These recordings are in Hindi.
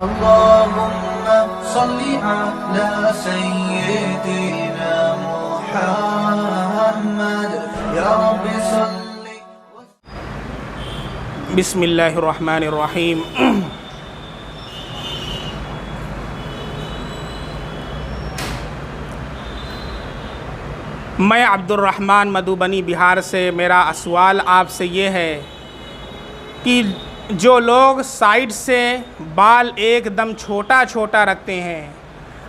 अल्लाहुम्मा सल्ली अला सय्यिदिना मुहम्मद या रब्बि सल्ली। बिस्मिल्लाहिर्रहमानिर्रहीम। मैं अब्दुर्रहमान मधुबनी बिहार से। मेरा सवाल आपसे ये है कि जो लोग साइड से बाल एकदम छोटा छोटा रखते हैं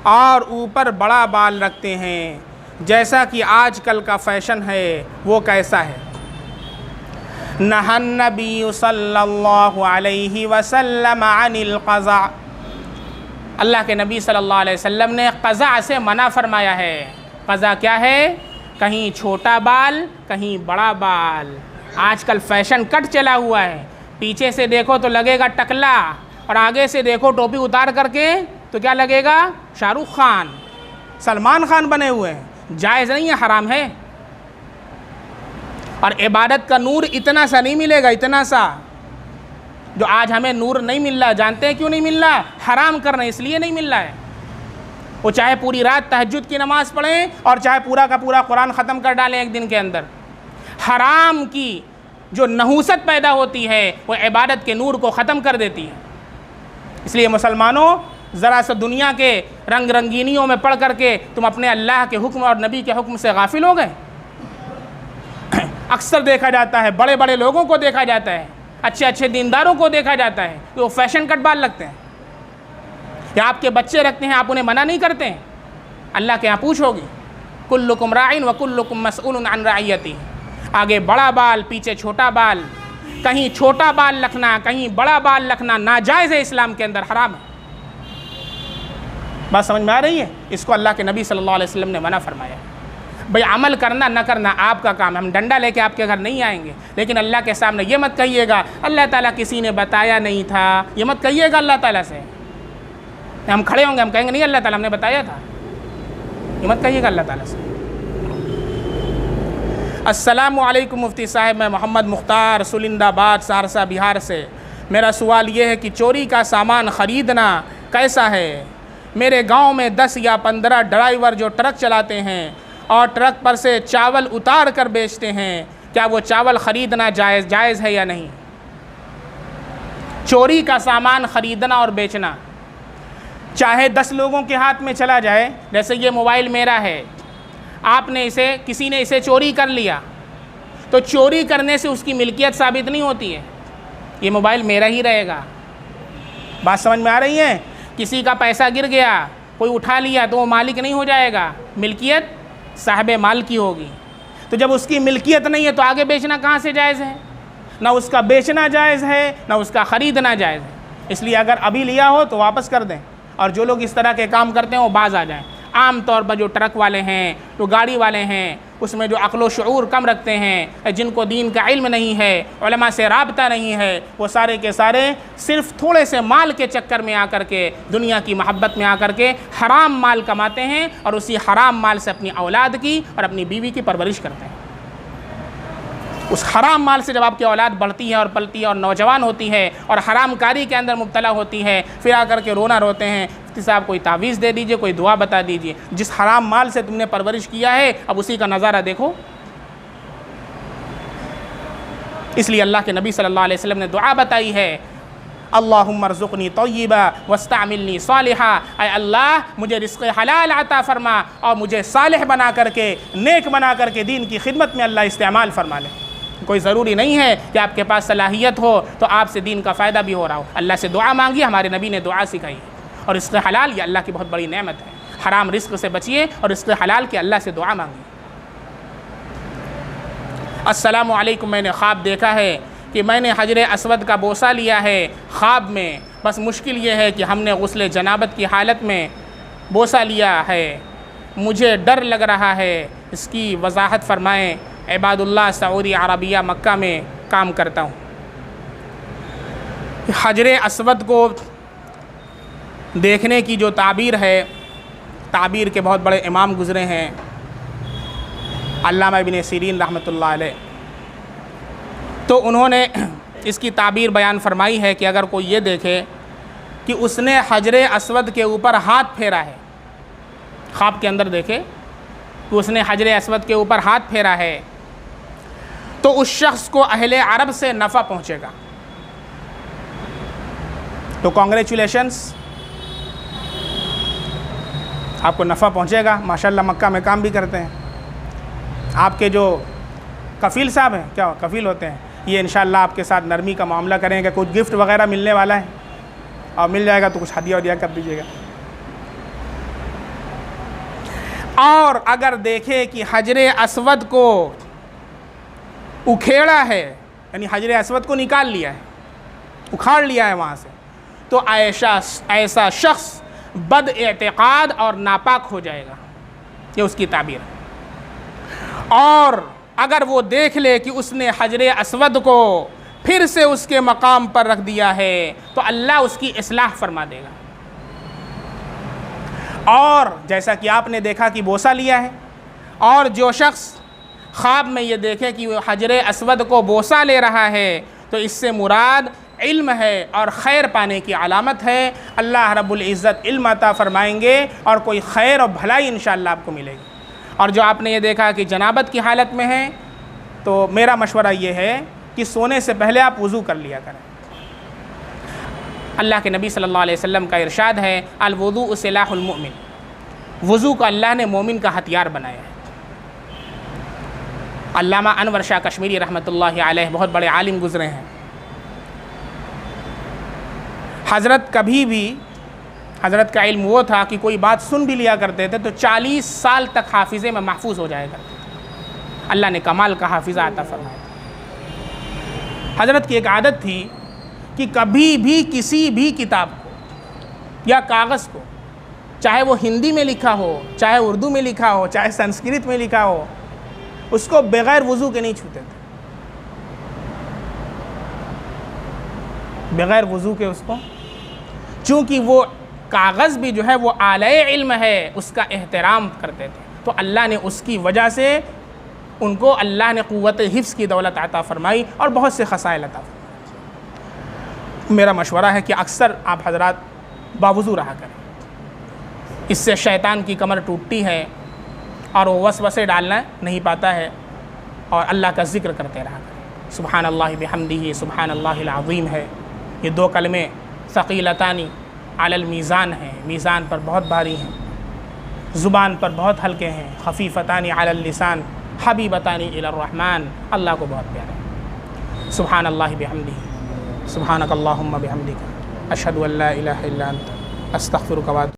और ऊपर बड़ा बाल रखते हैं, जैसा कि आजकल का फैशन है, वो कैसा है? नहन नबी सल्लल्लाहु अलैहि वसल्लम अनिल क़ज़ा। अल्लाह के नबी सल्लल्लाहु अलैहि वसल्लम ने क़ज़ा से मना फरमाया है। क़ज़ा क्या है? कहीं छोटा बाल, कहीं बड़ा बाल। आजकल फैशन कट चला हुआ है। पीछे से देखो तो लगेगा टकला, और आगे से देखो टोपी उतार करके तो क्या लगेगा? शाहरुख खान, सलमान खान बने हुए हैं। जायज़ नहीं है, हराम है। और इबादत का नूर इतना सा नहीं मिलेगा, इतना सा जो आज हमें नूर नहीं मिल रहा। जानते हैं क्यों नहीं मिल रहा? हराम करना इसलिए नहीं मिल रहा है। वो चाहे पूरी रात तहज्जुद की नमाज़ पढ़ें और चाहे पूरा का पूरा कुरान ख़त्म कर डालें एक दिन के अंदर, हराम की जो नहूसत पैदा होती है वो इबादत के नूर को ख़त्म कर देती है। इसलिए मुसलमानों, ज़रा सा दुनिया के रंग रंगीनियों में पढ़ करके तुम अपने अल्लाह के हुक्म और नबी के हुक्म से गाफिल हो गए। अक्सर देखा जाता है, बड़े बड़े लोगों को देखा जाता है, अच्छे अच्छे दीनदारों को देखा जाता है कि वो फैशन कट बाल लगते हैं, या आपके बच्चे रखते हैं, आप उन्हें मना नहीं करते हैं। अल्लाह के यहाँ पूछोगी, कुल्लुकुम राइन व कुल्लुकुम मसऊलुन अन रइयती। आगे बड़ा बाल, पीछे छोटा बाल। कहीं छोटा बाल रखना, कहीं बड़ा बाल रखना नाजायज़ है, इस्लाम के अंदर हराम है। बात समझ में आ रही है? इसको अल्लाह के नबी सल्लल्लाहु अलैहि वसल्लम ने मना फरमाया। भाई अमल करना न करना आपका काम है, हम डंडा लेके आपके घर नहीं आएंगे, लेकिन अल्लाह के सामने ये मत कहिएगा अल्लाह ताला किसी ने बताया नहीं था। ये मत कहिएगा अल्लाह ताला से। हम खड़े होंगे, हम कहेंगे नहीं अल्लाह ताला हमने बताया था। ये मत कहिएगा अल्लाह ताला से। अस्सलामु अलैकुम मुफ्ती साहब, मैं मोहम्मद मुख्तार सुलिंदाबाद सहरसा बिहार से। मेरा सवाल ये है कि चोरी का सामान ख़रीदना कैसा है? मेरे गांव में 10 या 15 ड्राइवर जो ट्रक चलाते हैं और ट्रक पर से चावल उतार कर बेचते हैं, क्या वो चावल ख़रीदना जायज़ है या नहीं? चोरी का सामान ख़रीदना और बेचना चाहे 10 लोगों के हाथ में चला जाए, जैसे ये मोबाइल मेरा है, आपने इसे, किसी ने इसे चोरी कर लिया, तो चोरी करने से उसकी मिल्कियत साबित नहीं होती है, ये मोबाइल मेरा ही रहेगा। बात समझ में आ रही है? किसी का पैसा गिर गया, कोई उठा लिया, तो वो मालिक नहीं हो जाएगा, मिल्कियत साहिब माल की होगी। तो जब उसकी मिल्कियत नहीं है तो आगे बेचना कहाँ से जायज़ है? ना उसका बेचना जायज़ है, ना उसका ख़रीदना जायज़ है। इसलिए अगर अभी लिया हो तो वापस कर दें, और जो लोग इस तरह के काम करते हैं वो बाज आ जाएं। आम तौर पर जो ट्रक वाले हैं, जो गाड़ी वाले हैं, उसमें जो अक्ल व शऊर कम रखते हैं, जिनको दीन का इल्म नहीं है, उलमा से राबता नहीं है, वो सारे के सारे सिर्फ थोड़े से माल के चक्कर में आकर के, दुनिया की मोहब्बत में आकर के हराम माल कमाते हैं और उसी हराम माल से अपनी औलाद की और अपनी बीवी की परवरिश करते हैं। उस हराम माल से जब आपकी औलाद बढ़ती है और पलती है और नौजवान होती है और हराम कारी के अंदर मुब्तला होती है, फिर आकर के रोना रोते हैं, मुफ्ती साहब कोई तावीज़ दे दीजिए, कोई दुआ बता दीजिए। जिस हराम माल से तुमने परवरिश किया है, अब उसी का नज़ारा देखो। इसलिए अल्लाह के नबी सल्लल्लाहु अलैहि वसल्लम ने दुआ बताई है, अल्लाहुम्मा रज़ुक़नी तय्यबा वस्तअमिलनी सालिहा। ऐ अल्लाह, मुझे रिज़्क़ हलाल अता फरमा और मुझे सालिह बना करके, नेक बना करके दीन की खिदमत में अल्लाह इस्तेमाल फरमा ले। कोई ज़रूरी नहीं है कि आपके पास सलाहियत हो तो आपसे दीन का फ़ायदा भी हो रहा हो। अल्लाह से दुआ मांगिए, हमारे नबी ने दुआ सिखाई है। और रिज़्क़ हलाल ये अल्लाह की बहुत बड़ी नेमत है। हराम रिज़्क़ से बचिए और रिज़्क़ हलाल के अल्लाह से दुआ मांगिए। अस्सलामु अलैकुम, मैंने ख्वाब देखा है कि मैंने हजर अस्वद का बोसा लिया है ख्वाब में। बस मुश्किल ये है कि हमने गुस्ल जनाबत की हालत में बोसा लिया है, मुझे डर लग रहा है, इसकी वजाहत फ़रमाएँ। इबादुल्लाह, सऊदी अरबिया मक्का में काम करता हूँ। हजर अस्वद को देखने की जो ताबीर है, ताबीर के बहुत बड़े इमाम गुज़रे हैं, अल्लामा इब्न सीरीन रहमतुल्लाह अलैह, तो उन्होंने इसकी ताबीर बयान फरमाई है कि अगर कोई ये देखे कि उसने हजरे अस्वद के ऊपर हाथ फेरा है, ख्वाब के अंदर देखे कि उसने हजरे अस्वद के ऊपर हाथ फेरा है, तो उस शख्स को अहले अरब से नफ़ा पहुँचेगा। तो कॉन्ग्रेचुलेशंस, आपको नफ़ा पहुँचेगा। माशाल्लाह मक्का में काम भी करते हैं। आपके जो कफ़ील साहब हैं, क्या कफ़ील होते हैं, ये इंशाल्लाह आपके साथ नरमी का मामला करेंगे। कुछ गिफ्ट वगैरह मिलने वाला है और मिल जाएगा तो कुछ हदिया वदिया कर दीजिएगा। और अगर देखे कि हजरे अस्वद को उखेड़ा है, यानी हजरे अस्वद को निकाल लिया है, उखाड़ लिया है वहाँ से, तो ऐसा शख्स बद एतक़ाद और नापाक हो जाएगा, ये उसकी ताबीर है। और अगर वो देख ले कि उसने हजरे अस्वद को फिर से उसके मकाम पर रख दिया है, तो अल्लाह उसकी इस्लाह फरमा देगा। और जैसा कि आपने देखा कि बोसा लिया है, और जो शख्स ख्वाब में ये देखे कि वो हजरे अस्वद को बोसा ले रहा है, तो इससे मुराद इल्म है और खैर पाने की अलामत है। अल्लाह रब्बुल इज़्ज़त इल्म अता फरमाएंगे और कोई खैर और भलाई इंशाअल्लाह आपको मिलेगी। और जो आपने ये देखा कि जनाबत की हालत में है, तो मेरा मशवरा ये है कि सोने से पहले आप वज़ू कर लिया करें। अल्लाह के नबी सल्लल्लाहु अलैहि वसल्लम का इरशाद है, अल वुज़ू सिलाहुल मुमिन, वज़ू को अल्लाह ने मोमिन का हथियार बनाया है। अल्लामा अनवर शाह कश्मीरी रहमतुल्लाहि अलैह बहुत बड़े आलिम गुज़रे हैं। हज़रत कभी भी, हज़रत का इल्म वो था कि कोई बात सुन भी लिया करते थे तो 40 साल तक हाफिज़े में महफूज हो जाया करते थे। अल्लाह ने कमाल का हाफिज़ा अता फरमाया। हज़रत की एक आदत थी कि कभी भी किसी भी किताब को या कागज़ को, चाहे वो हिंदी में लिखा हो, चाहे उर्दू में लिखा हो, चाहे संस्कृत में लिखा हो, उसको बग़ैर वज़ू के नहीं छूते थे, बग़ैर वज़ू के उसको, चूँकि वो कागज़ भी जो है वो आले इल्म है, उसका एहतराम करते थे। तो अल्लाह ने उसकी वजह से उनको अल्लाह ने क़ुव्वत हिफ्ज़ की दौलत अता फ़रमाई और बहुत से ख़साइल अता फ़रमाई। मेरा मशवरा है कि अक्सर आप हज़रात बावज़ू रहा करें, इससे शैतान की कमर टूटती है और वो वसवसे डालना नहीं पाता है, और अल्लाह का ज़िक्र करते रहा करें। सुब्हानल्लाहि बिहम्दिही सुब्हानल्लाहिल अज़ीम है, ये दो कलमे सक़ीलतानी अलल मीज़ान हैं, मीज़ान पर बहुत भारी हैं, ज़ुबान पर बहुत हल्के हैं। खफ़ीफ़तानी अलल लिसान हबीबतानी इलर रहमान, अल्लाह को बहुत प्यारा है। सुब्हानल्लाहि बिहम्दिही सुब्हानकल्लाहुम्मा बिहम्दिका अशहदु अल्ला इलाहा इल्ला अंत अस्तग़फिरुका व